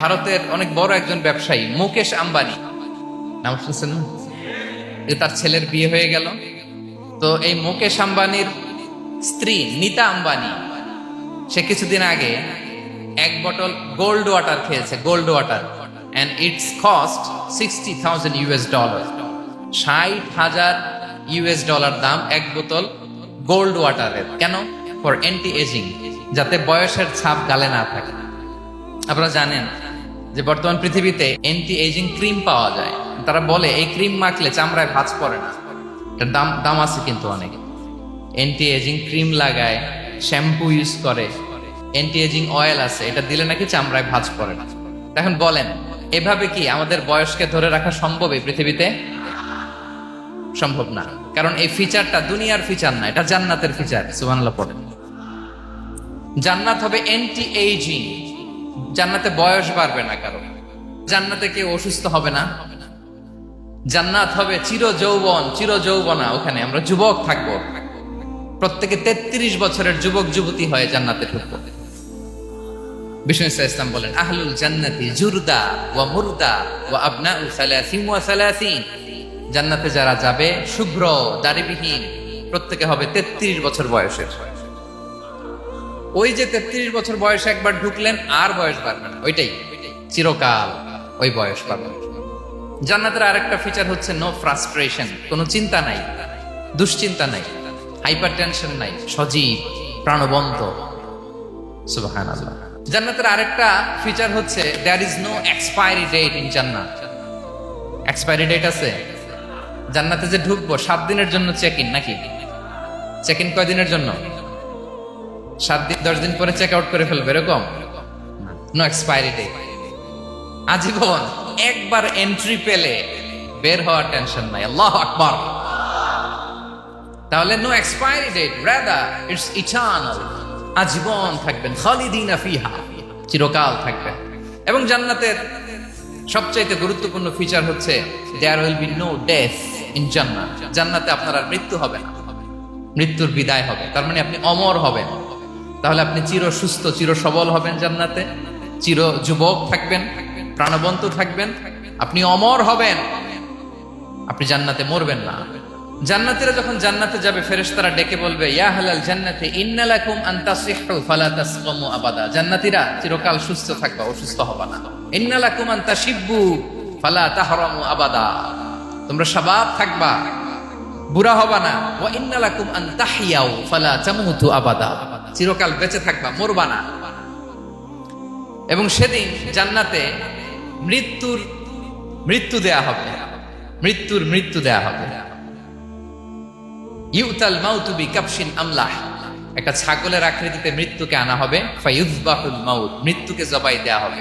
ভারতের অনেক বড় একজন ব্যবসায়ী মুকেশ আম্বানি নাম শুনছেন না? যে তার ছেলের বিয়ে হয়ে গেল। তো এই মুকেশ আম্বানির স্ত্রী নীতা আম্বানি সে কিছুদিন আগে এক বোতল গোল্ড ওয়াটার খেয়েছে, gold water, and it's cost $60,000 $60,000 দাম এক বোতল গোল্ড ওয়াটারের। কেন? ফর অ্যান্টি এজিং, যাতে বয়সের ছাপ গালে না থাকে। আপনারা জানেন যে বর্তমান পৃথিবীতে অ্যান্টি এজিং ক্রিম পাওয়া যায়। তারা বলে এই ক্রিম মাখলে চামড়ায় ভাঁজ পড়ে না। এটার দাম আছে কিন্তু অনেক। অ্যান্টি এজিং ক্রিম লাগায়, শ্যাম্পু ইউজ করে, অ্যান্টি এজিং অয়েল আছে, এটা দিলে নাকি চামড়ায় ভাঁজ পড়ে না। এখন বলেন এভাবে কি আমাদের বয়সকে ধরে রাখা সম্ভব এই পৃথিবীতে? সম্ভব না, কারণ এই ফিচারটা দুনিয়ার ফিচার না, এটা জান্নাতের ফিচার। সুবহানাল্লাহ পড়েন। জান্নাত হবে অ্যান্টি এজিং, জান্নাতে বয়স বাড়বে না কারো, জান্নাতে কেউ অসুস্থ হবে না। জান্নাত হবে চির যৌবন, চির যৌবনা, ওখানে আমরা যুবক থাকবো। প্রত্যেকে 33 বছরের যুবক যুবতী হয়ে জান্নাতে ঢুকবো। বিষ্ণু ইসলাম বলেন আহলুল জান্নাতি জুরদা ওয়া মুরদা ওয়া আবনাউ সালাসিন ওয়া সালাসিন। জান্নাতে যারা যাবে শুভ্র দাড়িবিহীন, প্রত্যেকে হবে 33 বছর বয়সের। ওই যে 33 বছর বয়সে একবার ঢুকলেন আর বয়স বাড়বে না, ওইটাই চিরকাল ওই বয়স পাবে। জান্নাতের আরেকটা ফিচার হচ্ছে নো ফ্রাস্ট্রেশন, কোনো চিন্তা নাই, দুশ্চিন্তা নাই, হাইপার টেনশন নাই, সজীব প্রাণবন্ত। সুবহানাল্লাহ। জান্নাতের আরেকটা ফিচার হচ্ছে there is no expiry date in জান্নাত। এক্সপায়ারি ডেট আছে? জান্নাতে যে ঢুকবো 7 দিনের জন্য চেক ইন, নাকি চেক ইন কয় দিনের জন্য? 7 দিন 10 দিন পরে চেক আউট করে ফেলবে এরকম? নো এক্সপায়ারি ডেট, আজীবন। একবার এন্ট্রি পেলে বের হওয়ার টেনশন নাই। আল্লাহু আকবার। তাহলে no expiry date, rather it's eternal, আজীবন থাকবেন, খালিদিনা ফিহা, চিরকাল থাকবেন। এবং জান্নাতের সবচেয়ে গুরুত্বপূর্ণ ফিচার হচ্ছে there will be no death in জান্নাত। জান্নাতে আপনার আর মৃত্যু হবে না, মৃত্যুর বিদায় হবে। তার মানে আপনি অমর হবেন। তাহলে আপনি চির সুস্থ, চির সবল হবেন জান্নাতে, চির যুবক থাকবেন, প্রাণবন্ত থাকবেন, আপনি অমর হবেন, আপনি জান্নাতে মরবেন না। জান্নাতীরা যখন জান্নাতে যাবে ফেরেশতারা ডেকে বলবে ইয়া আহলাল জান্নাতি ইন্না লাকুম আন তাসিহু ফালা তাসকামু আবাদা। জান্নাতীরা চিরকাল সুস্থ থাকবা, অসুস্থ হবা না। ইন্না লাকুম আন তাশিব্বু ফালা তাহরামু আবাদা, তোমরা শাবাব থাকবা, বুড়া হবা না। ওয়া ইন্না লাকুম আন তাহইয়াউ ফালা তামুতু আবাদা, চিরকাল বেঁচে থাকবা, মরবা না। এবং সেদিন জান্নাতে মৃত্যু দেয়া হবে, মৃত্যু দেয়া হবে। ইউতাল মাউতু বিকাবশিন আমলাহ, একটা ছাগলের আকৃতিতে মৃত্যুকে আনা হবে। ফায়ুযবাহুল মাউত, মৃত্যুকে জবাই দেয়া হবে।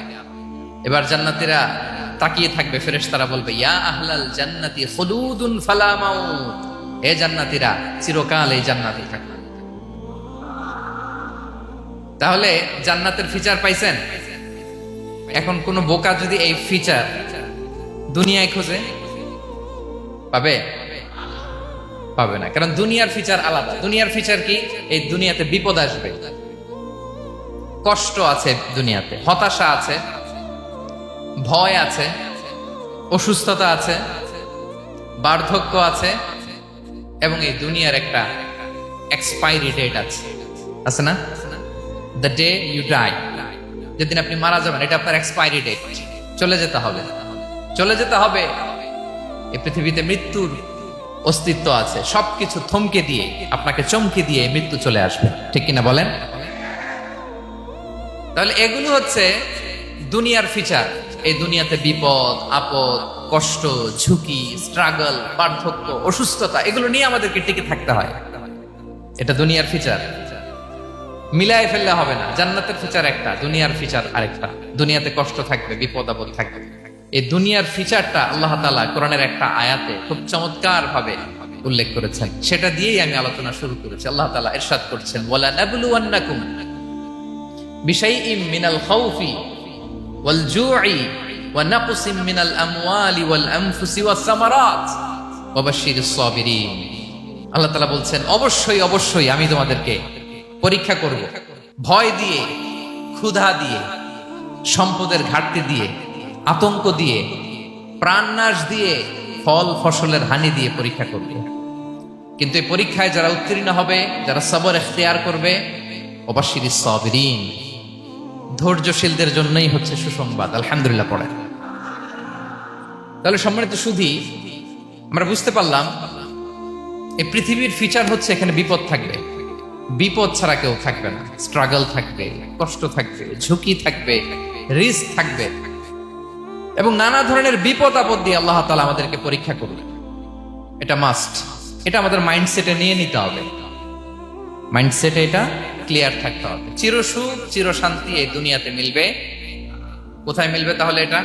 এবার জান্নাতীরা তাকিয়ে থাকবে, ফেরেশতারা বলবে ইয়া আহলাল জান্নাতি খুলুদুন ফালা মাউত, হে জান্নাতীরা চিরকাল এই জান্নাতে থাকবে। তাহলে জান্নাতের ফিচার পাইছেন। এখন কোন বোকা যদি এই ফিচার দুনিয়ায় খোঁজে পাবে? পাবে না, কারণ দুনিয়ার ফিচার আলাদা। দুনিয়ার ফিচার কি? এই দুনিয়াতে বিপদ আসবে, কষ্ট আছে দুনিয়াতে, হতাশা আছে, ভয় আছে, অসুস্থতা আছে, বার্ধক্য আছে, এবং এই দুনিয়ার একটা এক্সপায়ারি ডেট আছে না? দ্য ডে ইউ ডাই, যেদিন আপনি মারা যাবেন, এটা আপনার এক্সপায়ারি ডেট। চলে যেতে হবে, চলে যেতে হবে। এই পৃথিবীতে মৃত্যুর অস্তিত্ব আছে। সবকিছু থমকে দিয়ে, আপনাকে চমকে দিয়ে মৃত্যু চলে আসবে, ঠিক কিনা বলেন? তাহলে এগুলো হচ্ছে দুনিয়ার ফিচার। এই দুনিয়াতে বিপদ আপদ, কষ্ট, ঝুঁকি, স্ট্রাগল, বার্ধক্য, অসুস্থতা, এগুলো নিয়ে আমাদেরকে টিকে থাকতে হয়। এটা দুনিয়ার ফিচার, মিলাই ফেললে হবে না। জান্নাতের ফিচার একটা, দুনিয়ার ফিচার আরেকটা। দুনিয়াতে কষ্ট থাকবে, বিপদ আপদ থাকবে। এই দুনিয়ার ফিচারটা আল্লাহ তাআলা কোরআনের একটা আয়াতে খুব চমৎকার ভাবে উল্লেখ করেছেন। সেটা দিয়েই আমি আলোচনা শুরু করেছি। আল্লাহ তাআলা ইরশাদ করছেন ওয়ালা নাবলুওয়ান্নাকুম বিশাইইম মিনাল খাউফি ওয়াল জু'i ওয়া নাকসিম মিনাল আমওয়ালি ওয়াল আনফুসি ওয়াস সামারাত ওয়া বাশশিরিস সাবিরিন। আল্লাহ তাআলা বলছেন অবশ্যই অবশ্যই আমি তোমাদেরকে পরীক্ষা করব, ভয় দিয়ে, ক্ষুধা দিয়ে, সম্পদের ঘাটতি দিয়ে, আতঙ্ক দিয়ে, প্রাণনাশ দিয়ে, ফল ফসলের হানি দিয়ে পরীক্ষা করবে। কিন্তু এই পরীক্ষায় যারা উত্তীর্ণ হবে, যারা সবর এখতিয়ার করবে, অবাশিরিস সাবিরিন, ধৈর্যশীলদের জন্যই হচ্ছে সুসংবাদ। আলহামদুলিল্লাহ পড়ে। তাহলে সম্মানিত সুধী, আমরা বুঝতে পারলাম এই পৃথিবীর ফিচার হচ্ছে এখানে বিপদ থাকবে, বিপদ ছাড়া কেউ থাকবে না। স্ট্রাগল থাকবে, কষ্ট থাকবে, ঝুঁকি থাকবে, রিস্ক থাকবে, এবং নানা ধরনের বিপদ আপদ দিয়ে আল্লাহ তাআলা আমাদেরকে পরীক্ষা করবে। এটা মাস্ট, এটা আমাদের মাইন্ডসেটে নিয়ে নিতে হবে। মাইন্ডসেটে এটা ক্লিয়ার থাকতে হবে। চিরসুখ চিরশান্তি এই দুনিয়াতে মিলবে। কোথায় মিলবে তাহলে এটা?